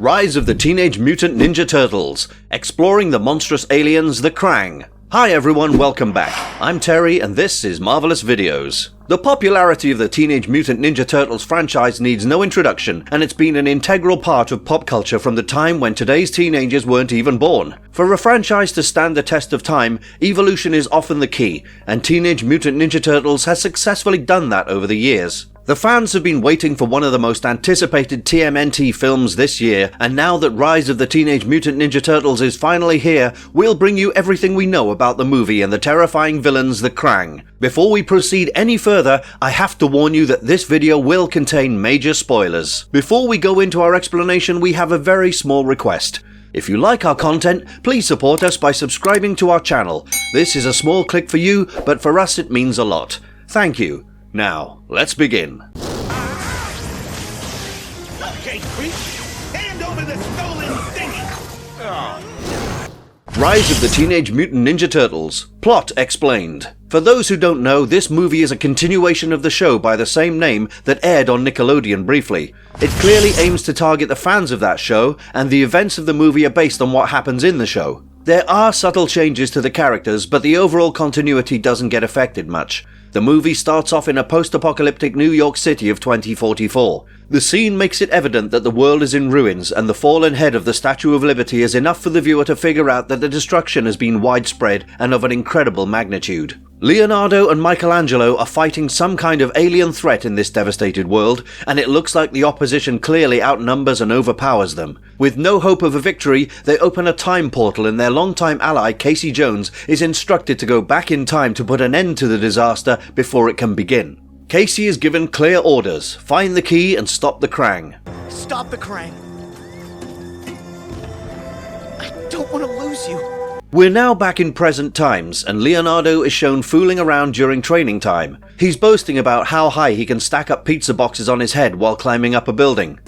Rise of the Teenage Mutant Ninja Turtles, exploring the monstrous aliens, the Krang. Hi everyone, welcome back. I'm Terry and this is Marvelous Videos. The popularity of the Teenage Mutant Ninja Turtles franchise needs no introduction, and it's been an integral part of pop culture from the time when today's teenagers weren't even born. For a franchise to stand the test of time, evolution is often the key, and Teenage Mutant Ninja Turtles has successfully done that over the years. The fans have been waiting for one of the most anticipated TMNT films this year, and now that Rise of the Teenage Mutant Ninja Turtles is finally here, we'll bring you everything we know about the movie and the terrifying villains, the Krang. Before we proceed any further, I have to warn you that this video will contain major spoilers. Before we go into our explanation, we have a very small request. If you like our content, please support us by subscribing to our channel. This is a small click for you, but for us it means a lot. Thank you. Now, let's begin. Okay, creep, hand over the stolen thingy. Rise of the Teenage Mutant Ninja Turtles. Plot explained. For those who don't know, this movie is a continuation of the show by the same name that aired on Nickelodeon briefly. It clearly aims to target the fans of that show, and the events of the movie are based on what happens in the show. There are subtle changes to the characters, but the overall continuity doesn't get affected much. The movie starts off in a post-apocalyptic New York City of 2044. The scene makes it evident that the world is in ruins, and the fallen head of the Statue of Liberty is enough for the viewer to figure out that the destruction has been widespread and of an incredible magnitude. Leonardo and Michelangelo are fighting some kind of alien threat in this devastated world, and it looks like the opposition clearly outnumbers and overpowers them. With no hope of a victory, they open a time portal and their longtime ally Casey Jones is instructed to go back in time to put an end to the disaster before it can begin. Casey is given clear orders: find the key and stop the Krang. Stop the Krang. I don't want to lose you. We're now back in present times, and Leonardo is shown fooling around during training time. He's boasting about how high he can stack up pizza boxes on his head while climbing up a building.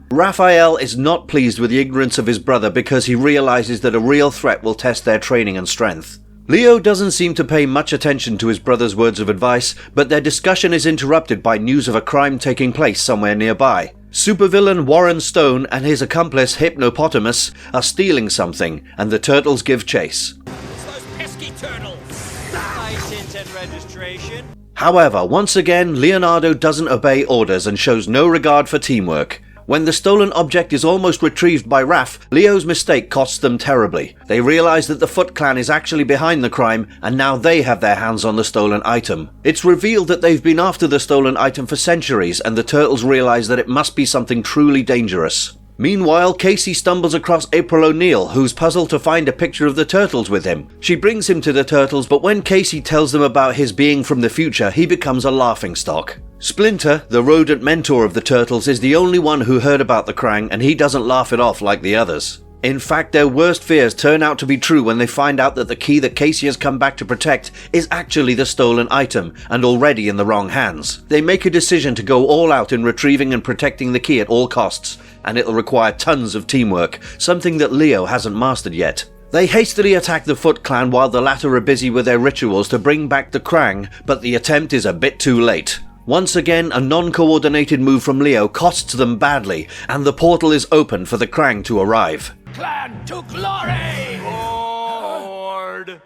Raphael is not pleased with the ignorance of his brother because he realizes that a real threat will test their training and strength. Leo doesn't seem to pay much attention to his brother's words of advice, but their discussion is interrupted by news of a crime taking place somewhere nearby. Supervillain Warren Stone and his accomplice Hypnopotamus are stealing something, and the turtles give chase. It's those pesky turtles! License and registration. However, once again, Leonardo doesn't obey orders and shows no regard for teamwork. When the stolen object is almost retrieved by Raph, Leo's mistake costs them terribly. They realize that the Foot Clan is actually behind the crime, and now they have their hands on the stolen item. It's revealed that they've been after the stolen item for centuries, and the turtles realize that it must be something truly dangerous. Meanwhile, Casey stumbles across April O'Neil, who's puzzled to find a picture of the turtles with him. She brings him to the turtles, but when Casey tells them about his being from the future, he becomes a laughingstock. Splinter, the rodent mentor of the turtles, is the only one who heard about the Krang, and he doesn't laugh it off like the others. In fact, their worst fears turn out to be true when they find out that the key that Casey has come back to protect is actually the stolen item, and already in the wrong hands. They make a decision to go all out in retrieving and protecting the key at all costs, and it'll require tons of teamwork, something that Leo hasn't mastered yet. They hastily attack the Foot Clan while the latter are busy with their rituals to bring back the Krang, but the attempt is a bit too late. Once again, a non-coordinated move from Leo costs them badly, and the portal is open for the Krang to arrive. Clan to glory! Lord!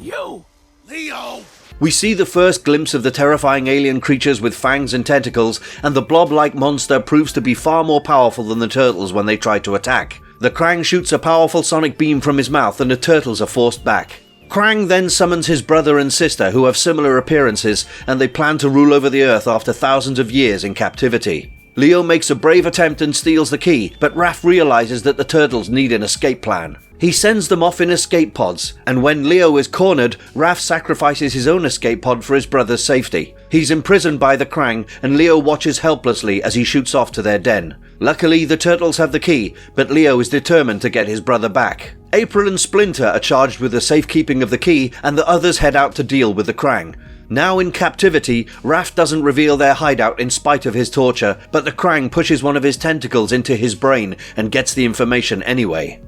You, Leo! We see the first glimpse of the terrifying alien creatures with fangs and tentacles, and the blob-like monster proves to be far more powerful than the turtles when they try to attack. The Krang shoots a powerful sonic beam from his mouth, and the turtles are forced back. Krang then summons his brother and sister, who have similar appearances, and they plan to rule over the Earth after thousands of years in captivity. Leo makes a brave attempt and steals the key, but Raph realizes that the turtles need an escape plan. He sends them off in escape pods, and when Leo is cornered, Raph sacrifices his own escape pod for his brother's safety. He's imprisoned by the Krang, and Leo watches helplessly as he shoots off to their den. Luckily, the turtles have the key, but Leo is determined to get his brother back. April and Splinter are charged with the safekeeping of the key, and the others head out to deal with the Krang. Now in captivity, Raph doesn't reveal their hideout in spite of his torture, but the Krang pushes one of his tentacles into his brain and gets the information anyway.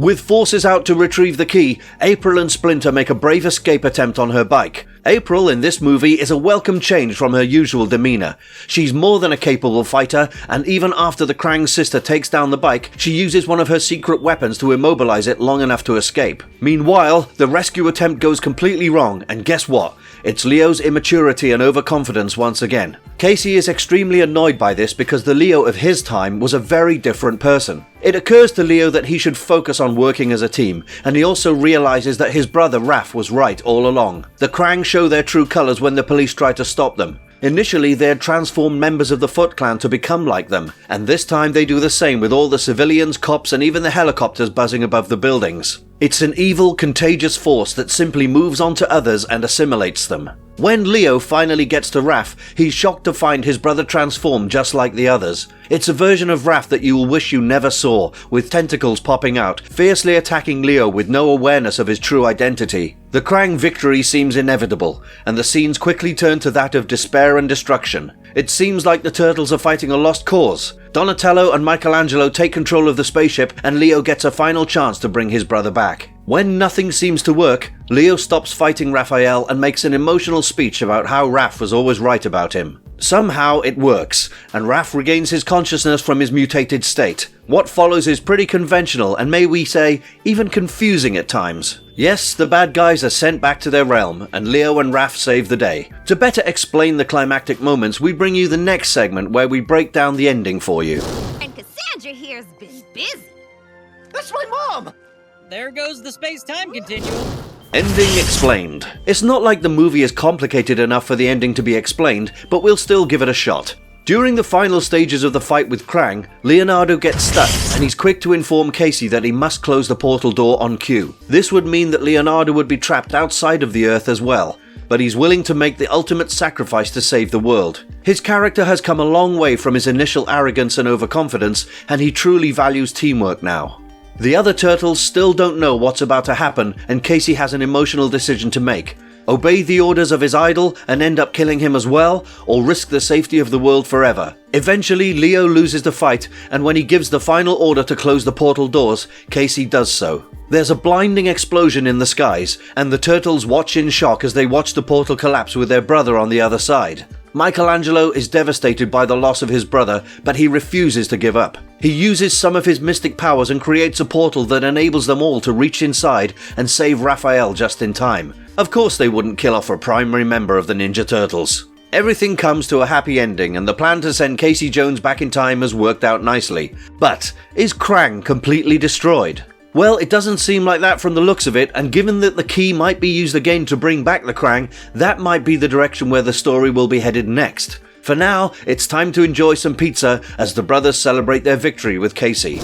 With forces out to retrieve the key, April and Splinter make a brave escape attempt on her bike. April in this movie is a welcome change from her usual demeanour. She's more than a capable fighter, and even after the Krang sister takes down the bike, she uses one of her secret weapons to immobilize it long enough to escape. Meanwhile, the rescue attempt goes completely wrong, and guess what? It's Leo's immaturity and overconfidence once again. Casey is extremely annoyed by this because the Leo of his time was a very different person. It occurs to Leo that he should focus on working as a team, and he also realizes that his brother Raph was right all along. The Krang show their true colors when the police try to stop them. Initially, they had transformed members of the Foot Clan to become like them, and this time they do the same with all the civilians, cops, and even the helicopters buzzing above the buildings. It's an evil, contagious force that simply moves on to others and assimilates them. When Leo finally gets to Raph, he's shocked to find his brother transformed just like the others. It's a version of Raph that you will wish you never saw, with tentacles popping out, fiercely attacking Leo with no awareness of his true identity. The Krang victory seems inevitable, and the scenes quickly turn to that of despair and destruction. It seems like the Turtles are fighting a lost cause. Donatello and Michelangelo take control of the spaceship, and Leo gets a final chance to bring his brother back. When nothing seems to work, Leo stops fighting Raphael and makes an emotional speech about how Raph was always right about him. Somehow it works, and Raph regains his consciousness from his mutated state. What follows is pretty conventional and, may we say, even confusing at times. Yes, the bad guys are sent back to their realm, and Leo and Raph save the day. To better explain the climactic moments, we bring you the next segment where we break down the ending for you. And Cassandra here's been busy. That's my mom! There goes the space-time continuum. Ending explained. It's not like the movie is complicated enough for the ending to be explained, but we'll still give it a shot. During the final stages of the fight with Krang, Leonardo gets stuck, and he's quick to inform Casey that he must close the portal door on cue. This would mean that Leonardo would be trapped outside of the Earth as well, but he's willing to make the ultimate sacrifice to save the world. His character has come a long way from his initial arrogance and overconfidence, and he truly values teamwork now. The other Turtles still don't know what's about to happen, and Casey has an emotional decision to make. Obey the orders of his idol and end up killing him as well, or risk the safety of the world forever. Eventually, Leo loses the fight, and when he gives the final order to close the portal doors, Casey does so. There's a blinding explosion in the skies, and the Turtles watch in shock as they watch the portal collapse with their brother on the other side. Michelangelo is devastated by the loss of his brother, but he refuses to give up. He uses some of his mystic powers and creates a portal that enables them all to reach inside and save Raphael just in time. Of course they wouldn't kill off a primary member of the Ninja Turtles. Everything comes to a happy ending, and the plan to send Casey Jones back in time has worked out nicely. But is Krang completely destroyed? Well, it doesn't seem like that from the looks of it, and given that the key might be used again to bring back the Krang, that might be the direction where the story will be headed next. For now, it's time to enjoy some pizza as the brothers celebrate their victory with Casey.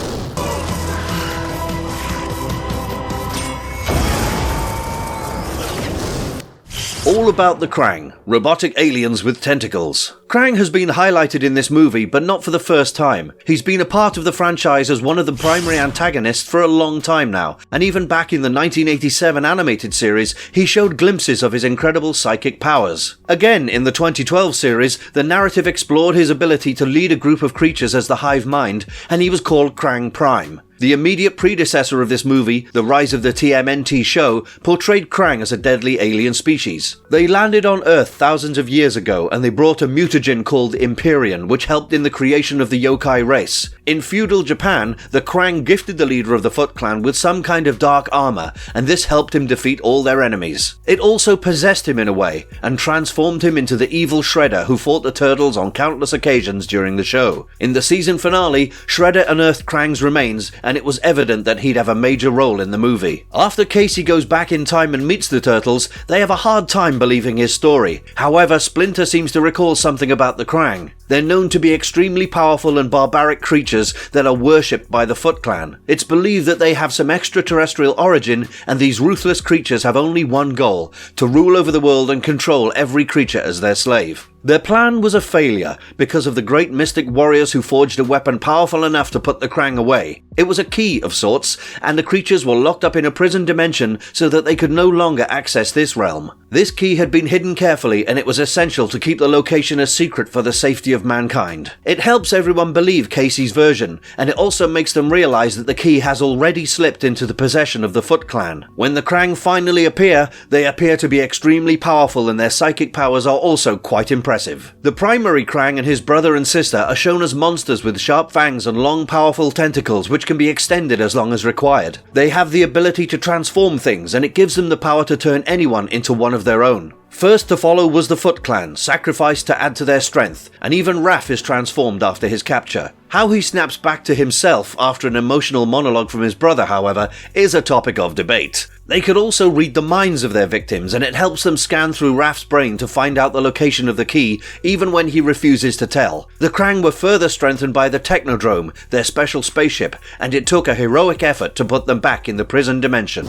All about the Krang, robotic aliens with tentacles. Krang has been highlighted in this movie, but not for the first time. He's been a part of the franchise as one of the primary antagonists for a long time now, and even back in the 1987 animated series, he showed glimpses of his incredible psychic powers. Again, in the 2012 series, the narrative explored his ability to lead a group of creatures as the Hive Mind, and he was called Krang Prime. The immediate predecessor of this movie, The Rise of the TMNT show, portrayed Krang as a deadly alien species. They landed on Earth thousands of years ago, and they brought a mutagen called Empyrean, which helped in the creation of the yokai race. In feudal Japan, the Krang gifted the leader of the Foot Clan with some kind of dark armor, and this helped him defeat all their enemies. It also possessed him in a way, and transformed him into the evil Shredder who fought the Turtles on countless occasions during the show. In the season finale, Shredder unearthed Krang's remains, and it was evident that he'd have a major role in the movie. After Casey goes back in time and meets the Turtles, they have a hard time believing his story. However, Splinter seems to recall something about the Krang. They're known to be extremely powerful and barbaric creatures that are worshipped by the Foot Clan. It's believed that they have some extraterrestrial origin, and these ruthless creatures have only one goal: to rule over the world and control every creature as their slave. Their plan was a failure because of the great mystic warriors who forged a weapon powerful enough to put the Krang away. It was a key of sorts, and the creatures were locked up in a prison dimension so that they could no longer access this realm. This key had been hidden carefully, and it was essential to keep the location a secret for the safety of mankind. It helps everyone believe Casey's version, and it also makes them realize that the key has already slipped into the possession of the Foot Clan. When the Krang finally appear, they appear to be extremely powerful, and their psychic powers are also quite impressive. The primary Krang and his brother and sister are shown as monsters with sharp fangs and long powerful tentacles which can be extended as long as required. They have the ability to transform things, and it gives them the power to turn anyone into one of their own. First to follow was the Foot Clan, sacrificed to add to their strength, and even Raph is transformed after his capture. How he snaps back to himself after an emotional monologue from his brother, however, is a topic of debate. They could also read the minds of their victims, and it helps them scan through Raph's brain to find out the location of the key, even when he refuses to tell. The Krang were further strengthened by the Technodrome, their special spaceship, and it took a heroic effort to put them back in the prison dimension.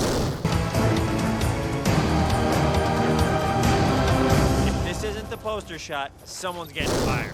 Poster shot, someone's getting fired.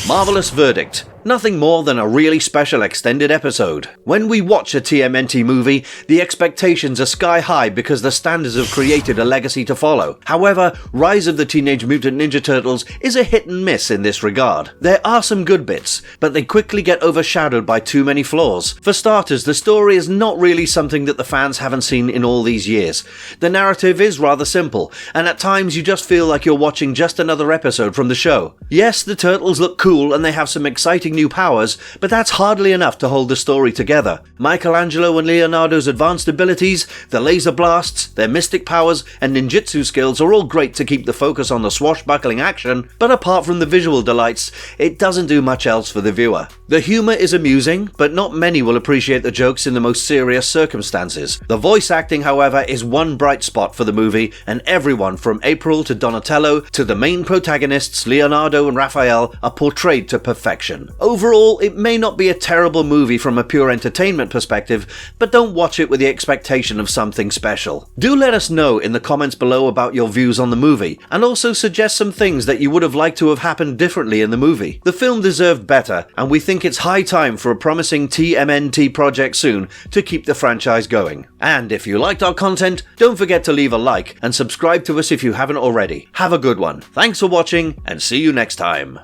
Marvelous verdict. Nothing more than a really special extended episode. When we watch a TMNT movie, the expectations are sky high because the standards have created a legacy to follow. However, Rise of the Teenage Mutant Ninja Turtles is a hit and miss in this regard. There are some good bits, but they quickly get overshadowed by too many flaws. For starters, the story is not really something that the fans haven't seen in all these years. The narrative is rather simple, and at times you just feel like you're watching just another episode from the show. Yes, the Turtles look cool and they have some exciting new powers, but that's hardly enough to hold the story together. Michelangelo and Leonardo's advanced abilities, the laser blasts, their mystic powers, and ninjutsu skills are all great to keep the focus on the swashbuckling action, but apart from the visual delights, it doesn't do much else for the viewer. The humour is amusing, but not many will appreciate the jokes in the most serious circumstances. The voice acting, however, is one bright spot for the movie, and everyone from April to Donatello to the main protagonists, Leonardo and Raphael, are portrayed to perfection. Overall, it may not be a terrible movie from a pure entertainment perspective, but don't watch it with the expectation of something special. Do let us know in the comments below about your views on the movie, and also suggest some things that you would have liked to have happened differently in the movie. The film deserved better, and we think it's high time for a promising TMNT project soon to keep the franchise going. And if you liked our content, don't forget to leave a like and subscribe to us if you haven't already. Have a good one. Thanks for watching, and see you next time.